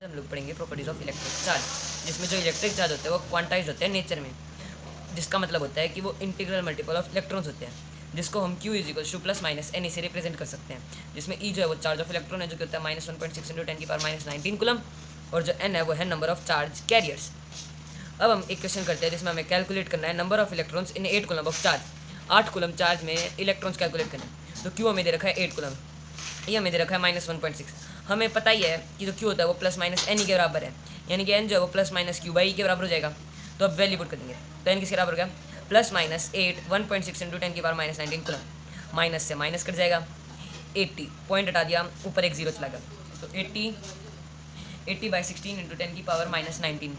हम लोग पढ़ेंगे प्रॉपर्टीज ऑफ इलेक्ट्रिक चार्ज, जिसमें जो इलेक्ट्रिक चार्ज होते हैं वो क्वांटाइज होते हैं नेचर में, जिसका मतलब होता है कि वो इंटीग्रल मल्टीपल ऑफ इलेक्ट्रॉन्स होते हैं, जिसको हम Q is plus minus n से रिप्रेजेंट कर सकते हैं, जिसमें E जो है वो चार्ज ऑफ इलेक्ट्रॉन है जो कि होता है -1.6 × 10⁻⁹ कूलम, और जो N है वो है नंबर ऑफ चार्ज कैरियर्स। अब हम एक क्वेश्चन करते हैं जिसमें हमें कैलकुलेट करना है number of electrons in 8 coulomb of charge. 8 coulomb charge में इलेक्ट्रॉन्स कैलकुलेट करना है। तो Q हमें दे रखा है 8 कूलम, ये हमें दे रखा है -1.6। हमें पता ही है कि जो Q होता है वो प्लस माइनस एन के बराबर है, यानी कि N जो है वो प्लस माइनस Q बाई के बराबर हो जाएगा। तो अब वैल्यू पुट कर देंगे, तो N किसके बराबर हो गया, प्लस माइनस 8 1.6 × 10⁻⁹ कूलम, माइनस से माइनस कट जाएगा, 80 पॉइंट हटा दिया, ऊपर एक जीरो चला गया, तो 80/16 × 10⁻⁻19।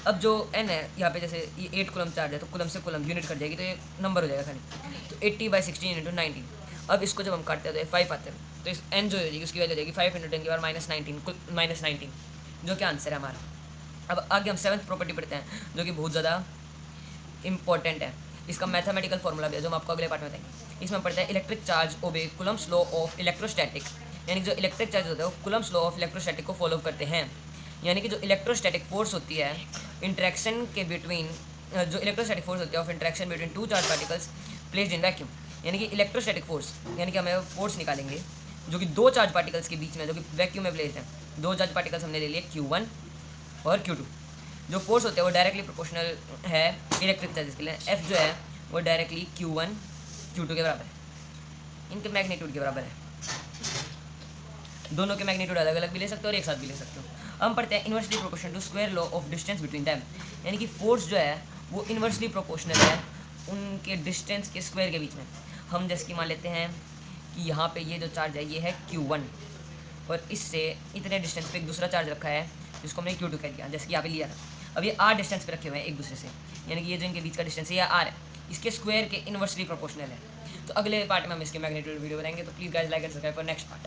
अब जो N है यहाँ पे जैसे ये 8 कूलम चार्ज है तो कूलम से कूलम यूनिट कट जाएगी, तो ये नंबर हो जाएगा खाली, तो 80/16 × 19। अब इसको जब हम काटते हैं तो 5 आते हैं, तो इस N जो हो जाएगी उसकी वैल्यू हो जाएगी 5 × 10⁻⁻19 जो कि आंसर है हमारा। अब आगे हम 7th प्रॉपर्टी पढ़ते हैं जो कि बहुत ज़्यादा इंपॉर्टेंट है। इसका मैथमेटिकल फॉर्मूला भी है जो हम आपको अगले पार्ट में बताएंगे। इसमें पढ़ते हैं electric charge obey Coulomb's law of electrostatic, यानी जो इलेक्ट्रिक चार्ज होता है वो कूलम्स लॉ ऑफ इलेक्ट्रोस्टैटिक को फॉलो करते हैं, यानी कि जो इलेक्ट्रोस्टैटिक फोर्स होती है इंटरेक्शन के बिटवीन, जो इलेक्ट्रोस्टैटिक फोर्स होती है of interaction between two charge particles placed in vacuum, यानी कि इलेक्ट्रोस्टैटिक फोर्स, यानी कि हमें फोर्स निकालेंगे जो कि दो चार्ज पार्टिकल्स के बीच में जो कि वैक्यूम में प्लेस्ड है। दो चार्ज पार्टिकल्स हमने ले लिए Q1 और Q2। जो फोर्स होते हैं वो डायरेक्टली प्रोपोर्शनल है इलेक्ट्रिक चार्जेस के लिए। F जो है वो डायरेक्टली Q1 Q2 के बराबर है, इनके मैग्नीट्यूड के बराबर है। दोनों के मैग्नीट्यूड अलग अलग भी ले सकते हो और एक साथ भी ले सकते हो। हम पढ़ते हैं inversely proportional to square law of distance between them, यानी कि फोर्स जो है वो इन्वर्सली प्रोपोर्शनल है उनके डिस्टेंस के स्क्वायर के बीच में। हम जैसे कि मान लेते हैं कि यहाँ पे ये जो चार्ज है ये है Q1 और इससे इतने डिस्टेंस पे एक दूसरा चार्ज रखा है जिसको हमने Q2 कह दिया, जैसे कि यहाँ पे लिया था। अब ये R डिस्टेंस पे रखे हुए हैं एक दूसरे से, यानी कि ये जो इनके बीच का डिस्टेंस है ये R है, इसके स्क्वायर के इन्वर्सली प्रोपोर्शनल है। तो अगले पार्ट में हम इसके मैग्नीट्यूड वीडियो बनाएंगे, तो please guys like and subscribe for next part.